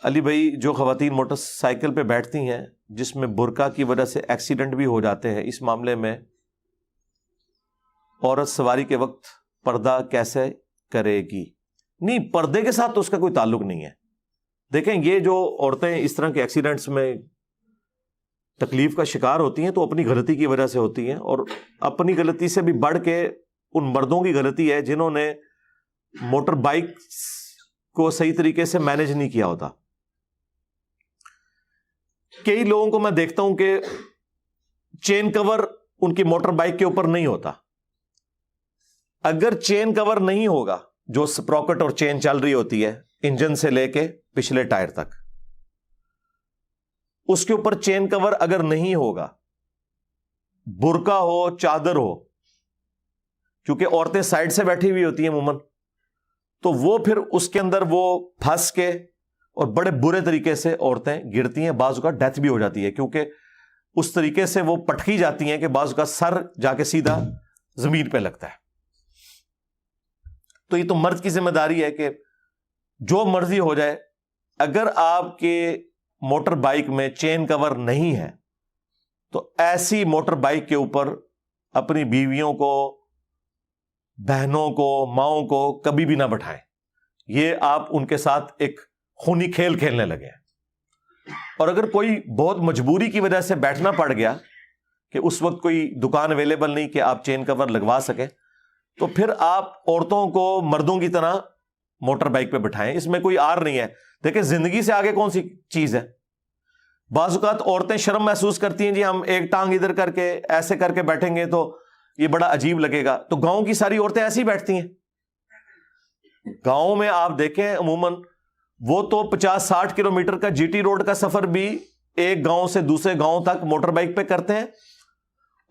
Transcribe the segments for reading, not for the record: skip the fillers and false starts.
علی بھائی جو خواتین موٹر سائیکل پہ بیٹھتی ہیں جس میں برقع کی وجہ سے ایکسیڈنٹ بھی ہو جاتے ہیں، اس معاملے میں عورت سواری کے وقت پردہ کیسے کرے گی؟ نہیں، پردے کے ساتھ تو اس کا کوئی تعلق نہیں ہے. دیکھیں یہ جو عورتیں اس طرح کے ایکسیڈنٹس میں تکلیف کا شکار ہوتی ہیں تو اپنی غلطی کی وجہ سے ہوتی ہیں، اور اپنی غلطی سے بھی بڑھ کے ان مردوں کی غلطی ہے جنہوں نے موٹر بائک کو صحیح طریقے سے مینج نہیں کیا ہوتا. کئی لوگوں کو میں دیکھتا ہوں کہ چین کور ان کی موٹر بائک کے اوپر نہیں ہوتا. اگر چین کور نہیں ہوگا، جو سپراکٹ اور چین چل رہی ہوتی ہے انجن سے لے کے پچھلے ٹائر تک، اس کے اوپر چین کور اگر نہیں ہوگا، برقع ہو چادر ہو، کیونکہ عورتیں سائڈ سے بیٹھی ہوئی ہوتی ہیں عموماً، تو وہ پھر اس کے اندر وہ پھنس کے اور بڑے برے طریقے سے عورتیں گرتی ہیں. بعض اوقات ڈیتھ بھی ہو جاتی ہے کیونکہ اس طریقے سے وہ پٹکی جاتی ہیں کہ بعض اوقات سر جا کے سیدھا زمین پہ لگتا ہے. تو یہ تو مرد کی ذمہ داری ہے کہ جو مرضی ہو جائے، اگر آپ کے موٹر بائک میں چین کور نہیں ہے تو ایسی موٹر بائک کے اوپر اپنی بیویوں کو، بہنوں کو، ماؤں کو کبھی بھی نہ بٹھائیں. یہ آپ ان کے ساتھ ایک خونی کھیل کھیلنے لگے ہیں. اور اگر کوئی بہت مجبوری کی وجہ سے بیٹھنا پڑ گیا کہ اس وقت کوئی دکان اویلیبل نہیں کہ آپ چین کور لگوا سکیں، تو پھر آپ عورتوں کو مردوں کی طرح موٹر بائک پہ بٹھائیں. اس میں کوئی آر نہیں ہے. دیکھیں زندگی سے آگے کون سی چیز ہے؟ بعض اوقات عورتیں شرم محسوس کرتی ہیں، جی ہم ایک ٹانگ ادھر کر کے ایسے کر کے بیٹھیں گے تو یہ بڑا عجیب لگے گا. تو گاؤں کی ساری عورتیں ایسی بیٹھتی ہیں. گاؤں میں آپ دیکھیں عموماً وہ تو 50-60 کلومیٹر کا جی ٹی روڈ کا سفر بھی ایک گاؤں سے دوسرے گاؤں تک موٹر بائک پہ کرتے ہیں،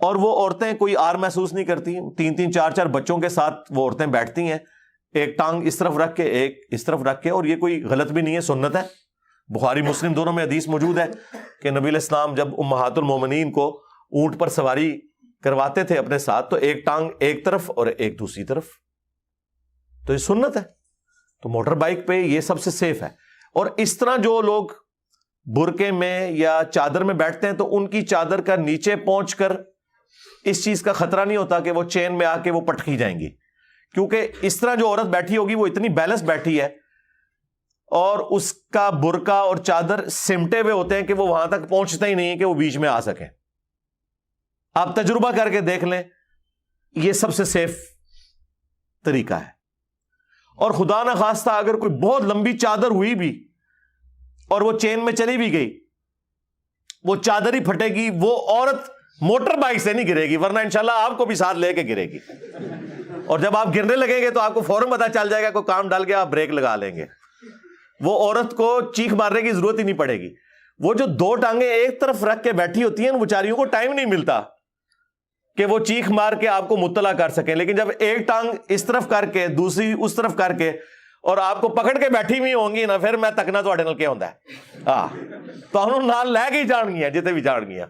اور وہ عورتیں کوئی آر محسوس نہیں کرتی. 3-3 4-4 بچوں کے ساتھ وہ عورتیں بیٹھتی ہیں، ایک ٹانگ اس طرف رکھ کے ایک اس طرف رکھ کے. اور یہ کوئی غلط بھی نہیں ہے، سنت ہے. بخاری مسلم دونوں میں حدیث موجود ہے کہ نبی علیہ السلام جب امہات المومنین کو اونٹ پر سواری کرواتے تھے اپنے ساتھ تو ایک ٹانگ ایک طرف اور ایک دوسری طرف. تو یہ سنت ہے. تو موٹر بائک پہ یہ سب سے سیف ہے. اور اس طرح جو لوگ برقعے میں یا چادر میں بیٹھتے ہیں تو ان کی چادر کا نیچے پہنچ کر اس چیز کا خطرہ نہیں ہوتا کہ وہ چین میں آ کے وہ پٹکی جائیں گی، کیونکہ اس طرح جو عورت بیٹھی ہوگی وہ اتنی بیلنس بیٹھی ہے اور اس کا برقع اور چادر سمٹے ہوئے ہوتے ہیں کہ وہ وہاں تک پہنچتا ہی نہیں ہے کہ وہ بیچ میں آ سکیں. آپ تجربہ کر کے دیکھ لیں، یہ سب سے سیف طریقہ ہے. اور خدا نہ خواستہ اگر کوئی بہت لمبی چادر ہوئی بھی اور وہ چین میں چلی بھی گئی، وہ چادر ہی پھٹے گی. وہ عورت موٹر بائک سے نہیں گرے گی، ورنہ انشاءاللہ آپ کو بھی ساتھ لے کے گرے گی. اور جب آپ گرنے لگیں گے تو آپ کو فوراً پتا چل جائے گا کوئی کام ڈال کے آپ بریک لگا لیں گے. وہ عورت کو چیخ مارنے کی ضرورت ہی نہیں پڑے گی. وہ جو دو ٹانگیں ایک طرف رکھ کے بیٹھی ہوتی ہیں ان بیچاریوں کو ٹائم نہیں ملتا کہ وہ چیخ مار کے آپ کو مطلع کر سکیں. لیکن جب ایک ٹانگ اس طرف کر کے دوسری اس طرف کر کے اور آپ کو پکڑ کے بیٹھی ہوئی ہوں گی نا، پھر میں تکنا تو نل کیا ہوتا ہے تو انہوں نال لے کے ہی جان گیا جتنے بھی جان گیا.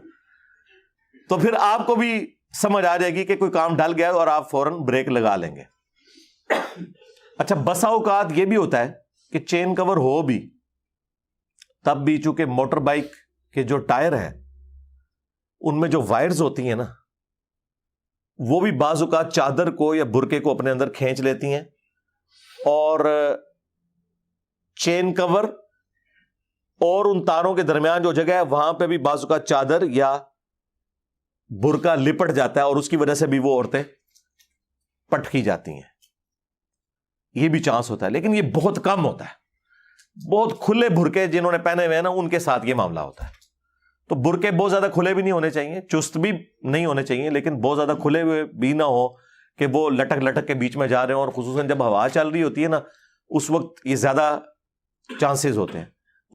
تو پھر آپ کو بھی سمجھ آ جائے گی کہ کوئی کام ڈل گیا اور آپ فوراً بریک لگا لیں گے. اچھا، بسا اوقات یہ بھی ہوتا ہے کہ چین کور ہو بھی تب بھی چونکہ موٹر بائک کے جو ٹائر ہیں ان میں جو وائرز ہوتی ہیں نا، وہ بھی بعض اوقات چادر کو یا برقعے کو اپنے اندر کھینچ لیتی ہیں، اور چین کور اور ان تاروں کے درمیان جو جگہ ہے وہاں پہ بھی بعض اوقات چادر یا برقع لپٹ جاتا ہے اور اس کی وجہ سے بھی وہ عورتیں پٹکی جاتی ہیں. یہ بھی چانس ہوتا ہے، لیکن یہ بہت کم ہوتا ہے. بہت کھلے برقعے جنہوں نے پہنے ہوئے ہیں نا ان کے ساتھ یہ معاملہ ہوتا ہے. تو برقعے بہت زیادہ کھلے بھی نہیں ہونے چاہیے، چست بھی نہیں ہونے چاہیے، لیکن بہت زیادہ کھلے ہوئے بھی نہ ہو کہ وہ لٹک لٹک کے بیچ میں جا رہے ہیں. اور خصوصاً جب ہوا چل رہی ہوتی ہے نا اس وقت یہ زیادہ چانسز ہوتے ہیں.